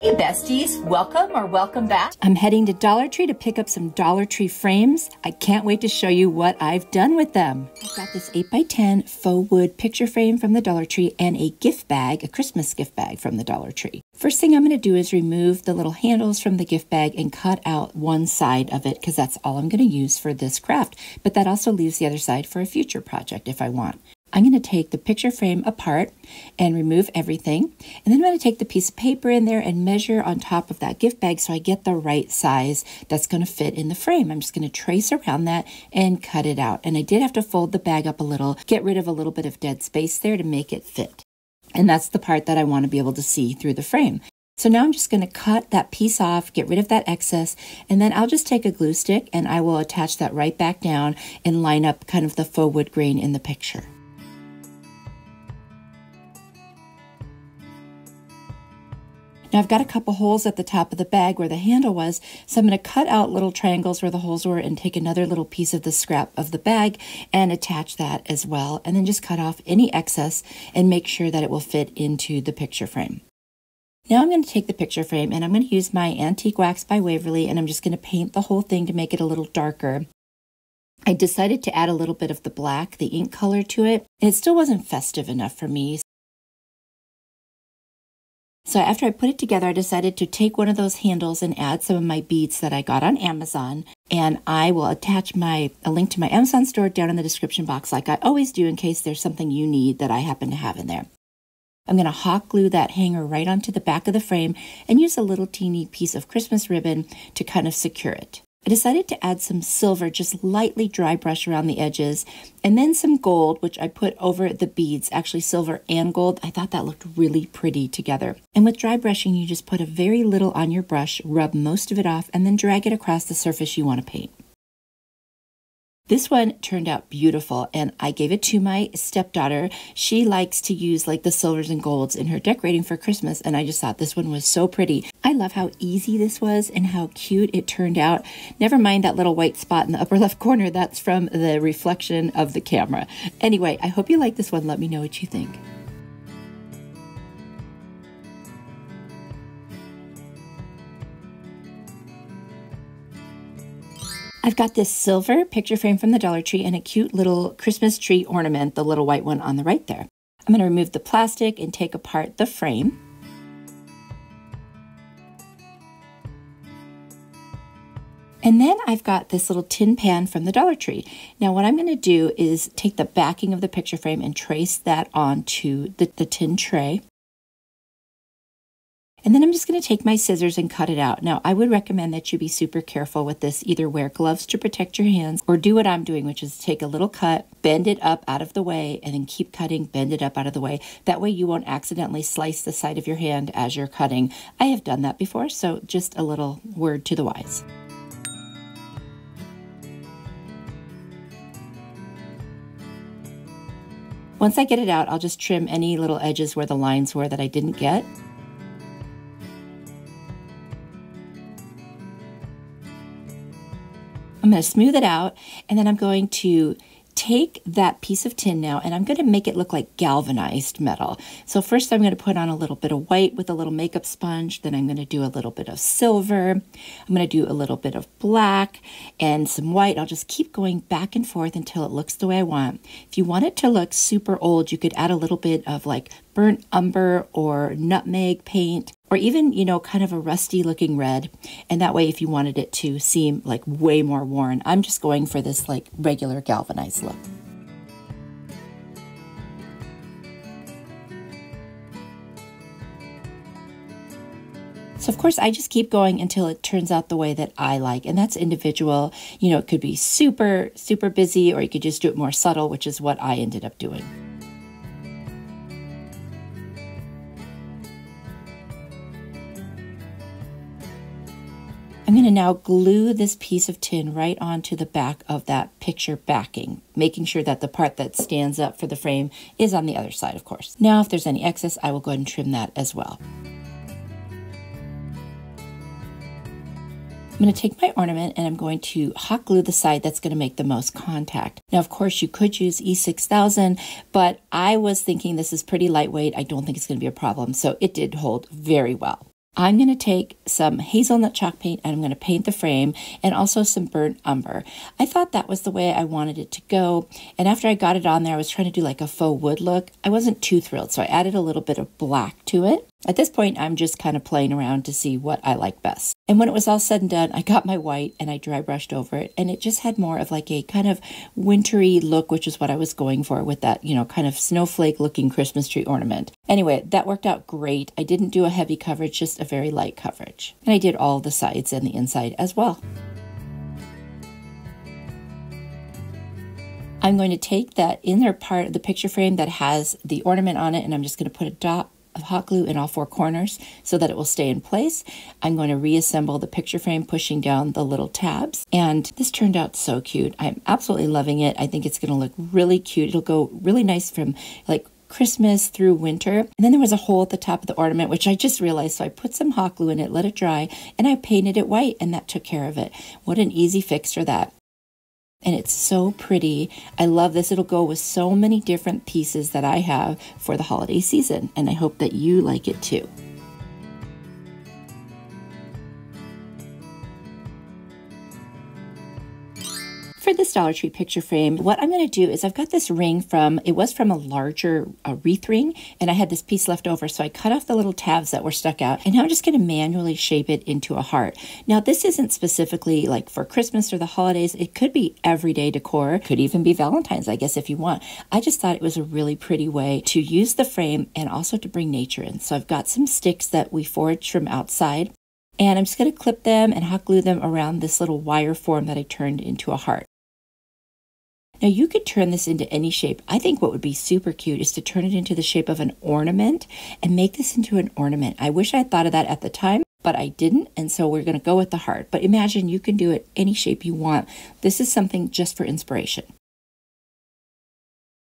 Hey besties, welcome or welcome back. I'm heading to Dollar Tree to pick up some Dollar Tree frames. I can't wait to show you what I've done with them. I've got this 8x10 faux wood picture frame from the Dollar Tree and a gift bag, a Christmas gift bag from the Dollar Tree. First thing I'm going to do is remove the little handles from the gift bag and cut out one side of it because that's all I'm going to use for this craft. But that also leaves the other side for a future project if I want. I'm going to take the picture frame apart and remove everything. And then I'm going to take the piece of paper in there and measure on top of that gift bag so I get the right size that's going to fit in the frame. I'm just going to trace around that and cut it out. And I did have to fold the bag up a little, get rid of a little bit of dead space there to make it fit. And that's the part that I want to be able to see through the frame. So now I'm just going to cut that piece off, get rid of that excess, and then I'll just take a glue stick and I will attach that right back down and line up kind of the faux wood grain in the picture. Now I've got a couple holes at the top of the bag where the handle was, so I'm going to cut out little triangles where the holes were and take another little piece of the scrap of the bag and attach that as well, and then just cut off any excess and make sure that it will fit into the picture frame. Now I'm going to take the picture frame and I'm going to use my Antique Wax by Waverly, and I'm just going to paint the whole thing to make it a little darker. I decided to add a little bit of the black, the ink color to it, and it still wasn't festive enough for me. So after I put it together, I decided to take one of those handles and add some of my beads that I got on Amazon. And I will attach a link to my Amazon store down in the description box like I always do in case there's something you need that I happen to have in there. I'm going to hot glue that hanger right onto the back of the frame and use a little teeny piece of Christmas ribbon to kind of secure it. I decided to add some silver, just lightly dry brush around the edges, and then some gold, which I put over the beads, actually silver and gold. I thought that looked really pretty together. And with dry brushing, you just put a very little on your brush, rub most of it off, and then drag it across the surface you want to paint. This one turned out beautiful, and I gave it to my stepdaughter. She likes to use like the silvers and golds in her decorating for Christmas, and I just thought this one was so pretty. I love how easy this was and how cute it turned out. Never mind that little white spot in the upper left corner. That's from the reflection of the camera. Anyway, I hope you like this one. Let me know what you think. I've got this silver picture frame from the Dollar Tree and a cute little Christmas tree ornament, the little white one on the right there. I'm going to remove the plastic and take apart the frame. And then I've got this little tin pan from the Dollar Tree. Now what I'm going to do is take the backing of the picture frame and trace that onto the tin tray. And then I'm just going to take my scissors and cut it out. Now, I would recommend that you be super careful with this. Either wear gloves to protect your hands or do what I'm doing, which is take a little cut, bend it up out of the way, and then keep cutting, bend it up out of the way. That way you won't accidentally slice the side of your hand as you're cutting. I have done that before, so just a little word to the wise. Once I get it out, I'll just trim any little edges where the lines were that I didn't get. I'm going to smooth it out, and then I'm going to take that piece of tin now, and I'm going to make it look like galvanized metal. So first I'm going to put on a little bit of white with a little makeup sponge. Then I'm going to do a little bit of silver. I'm going to do a little bit of black and some white. I'll just keep going back and forth until it looks the way I want. If you want it to look super old, you could add a little bit of like burnt umber or nutmeg paint, or even, you know, kind of a rusty looking red. And that way, if you wanted it to seem like way more worn, I'm just going for this like regular galvanized look. So of course, I just keep going until it turns out the way that I like, and that's individual. You know, it could be super, super busy, or you could just do it more subtle, which is what I ended up doing. I'm going to now glue this piece of tin right onto the back of that picture backing, making sure that the part that stands up for the frame is on the other side, of course. Now, if there's any excess, I will go ahead and trim that as well. I'm going to take my ornament and I'm going to hot glue the side that's going to make the most contact. Now, of course, you could use E6000, but I was thinking this is pretty lightweight. I don't think it's going to be a problem, so it did hold very well. I'm going to take some hazelnut chalk paint and I'm going to paint the frame and also some burnt umber. I thought that was the way I wanted it to go. And after I got it on there, I was trying to do like a faux wood look. I wasn't too thrilled, so I added a little bit of black to it. At this point, I'm just kind of playing around to see what I like best. And when it was all said and done, I got my white and I dry brushed over it. And it just had more of like a kind of wintry look, which is what I was going for with that, kind of snowflake looking Christmas tree ornament. Anyway, that worked out great. I didn't do a heavy coverage, just a very light coverage. And I did all the sides and the inside as well. I'm going to take that inner part of the picture frame that has the ornament on it, and I'm just going to put a dot of hot glue in all four corners so that it will stay in place. I'm going to reassemble the picture frame, pushing down the little tabs. And this turned out so cute. I'm absolutely loving it. I think it's going to look really cute. It'll go really nice from like Christmas through winter. And then there was a hole at the top of the ornament, which I just realized. So I put some hot glue in it, let it dry, and I painted it white, and that took care of it. What an easy fix for that. And it's so pretty. I love this. It'll go with so many different pieces that I have for the holiday season. And I hope that you like it too. For this Dollar Tree picture frame, what I'm going to do is I've got this ring it was from a larger wreath ring, and I had this piece left over, so I cut off the little tabs that were stuck out, and now I'm just going to manually shape it into a heart. Now, this isn't specifically like for Christmas or the holidays. It could be everyday decor. It could even be Valentine's, I guess, if you want. I just thought it was a really pretty way to use the frame and also to bring nature in. So I've got some sticks that we foraged from outside, and I'm just going to clip them and hot glue them around this little wire form that I turned into a heart. Now you could turn this into any shape. I think what would be super cute is to turn it into the shape of an ornament and make this into an ornament. I wish I had thought of that at the time, but I didn't, and so we're going to go with the heart. But imagine you can do it any shape you want. This is something just for inspiration.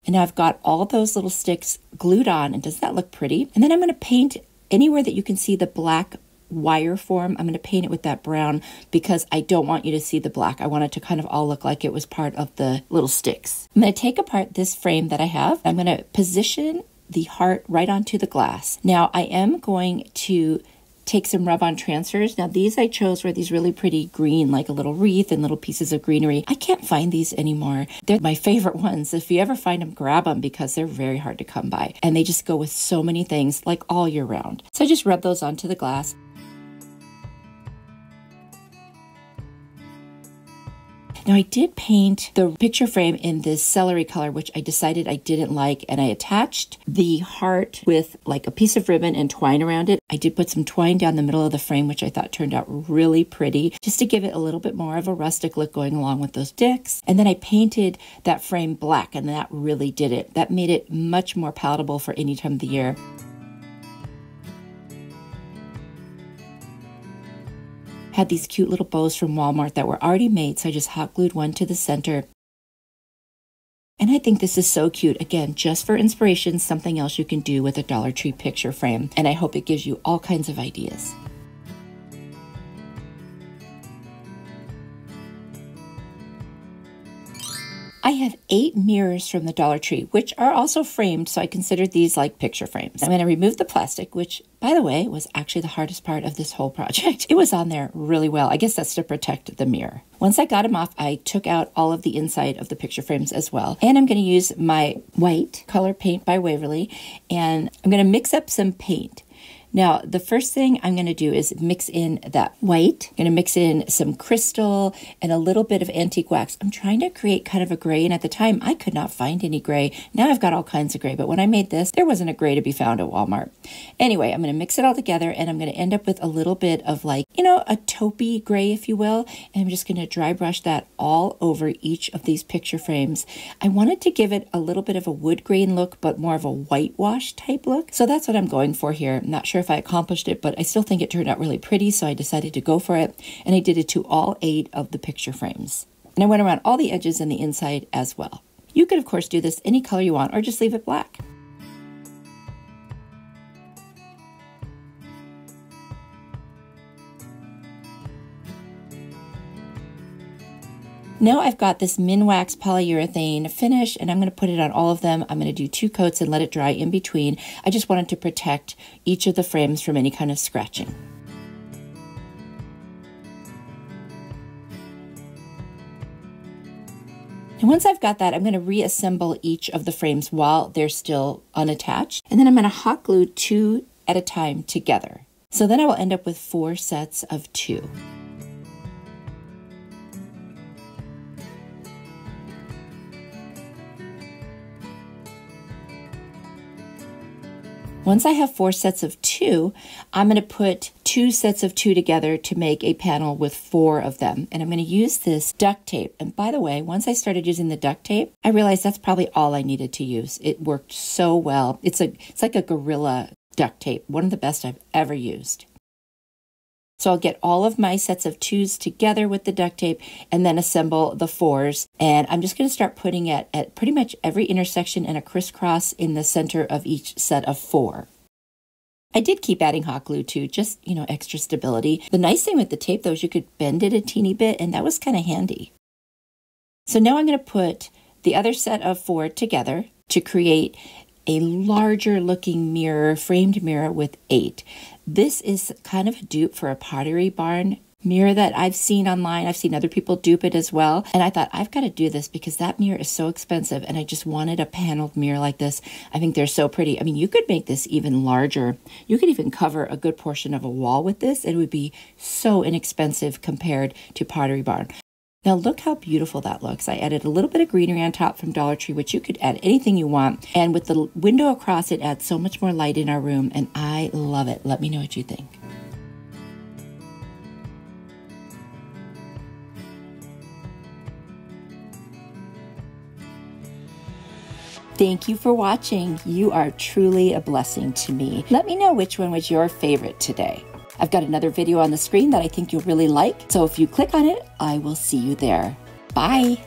And now I've got all those little sticks glued on, and doesn't that look pretty? And then I'm going to paint anywhere that you can see the black wire form. I'm going to paint it with that brown because I don't want you to see the black. I want it to kind of all look like it was part of the little sticks. I'm going to take apart this frame that I have. I'm going to position the heart right onto the glass. Now I am going to take some rub-on transfers. Now these I chose were these really pretty green, like a little wreath and little pieces of greenery. I can't find these anymore. They're my favorite ones. If you ever find them, grab them because they're very hard to come by. And they just go with so many things like all year round. So I just rub those onto the glass. Now I did paint the picture frame in this celery color, which I decided I didn't like, and I attached the heart with like a piece of ribbon and twine around it. I did put some twine down the middle of the frame, which I thought turned out really pretty, just to give it a little bit more of a rustic look going along with those sticks. And then I painted that frame black, and that really did it. That made it much more palatable for any time of the year. Had these cute little bows from Walmart that were already made, so I just hot glued one to the center. And I think this is so cute. Again, just for inspiration, something else you can do with a Dollar Tree picture frame. And I hope it gives you all kinds of ideas. I have 8 mirrors from the Dollar Tree, which are also framed, so I considered these like picture frames. I'm going to remove the plastic, which, by the way, was actually the hardest part of this whole project. It was on there really well. I guess that's to protect the mirror. Once I got them off, I took out all of the inside of the picture frames as well. And I'm going to use my white color paint by Waverly, and I'm going to mix up some paint. Now, the first thing I'm going to do is mix in that white. I'm going to mix in some crystal and a little bit of antique wax. I'm trying to create kind of a gray, and at the time, I could not find any gray. Now I've got all kinds of gray, but when I made this, there wasn't a gray to be found at Walmart. Anyway, I'm going to mix it all together, and I'm going to end up with a little bit of like, a taupey gray, if you will, and I'm just going to dry brush that all over each of these picture frames. I wanted to give it a little bit of a wood grain look, but more of a whitewash type look. So that's what I'm going for here. I'm not sure if I accomplished it, but I still think it turned out really pretty, so I decided to go for it, and I did it to all 8 of the picture frames. And I went around all the edges and the inside as well. You could, of course, do this any color you want, or just leave it black. Now I've got this Minwax polyurethane finish, and I'm going to put it on all of them. I'm going to do 2 coats and let it dry in between. I just wanted to protect each of the frames from any kind of scratching. And once I've got that, I'm going to reassemble each of the frames while they're still unattached. And then I'm going to hot glue 2 at a time together. So then I will end up with 4 sets of 2. Once I have 4 sets of 2, I'm going to put 2 sets of 2 together to make a panel with 4 of them. And I'm going to use this duct tape. And by the way, once I started using the duct tape, I realized that's probably all I needed to use. It worked so well. It's like a Gorilla duct tape, one of the best I've ever used. So I'll get all of my sets of 2s together with the duct tape and then assemble the 4s. And I'm just going to start putting it at pretty much every intersection and a crisscross in the center of each set of 4. I did keep adding hot glue too, just, extra stability. The nice thing with the tape though is you could bend it a teeny bit, and that was kind of handy. So now I'm going to put the other set of 4 together to create a larger looking mirror, framed mirror with 8. This is kind of a dupe for a Pottery Barn mirror that I've seen online. I've seen other people dupe it as well. And I thought, I've got to do this because that mirror is so expensive and I just wanted a paneled mirror like this. I think they're so pretty. I mean, you could make this even larger. You could even cover a good portion of a wall with this. It would be so inexpensive compared to Pottery Barn. Now look how beautiful that looks. I added a little bit of greenery on top from Dollar Tree, which you could add anything you want. And with the window across, it adds so much more light in our room, and I love it. Let me know what you think. Thank you for watching. You are truly a blessing to me. Let me know which one was your favorite today. I've got another video on the screen that I think you'll really like. So if you click on it, I will see you there. Bye.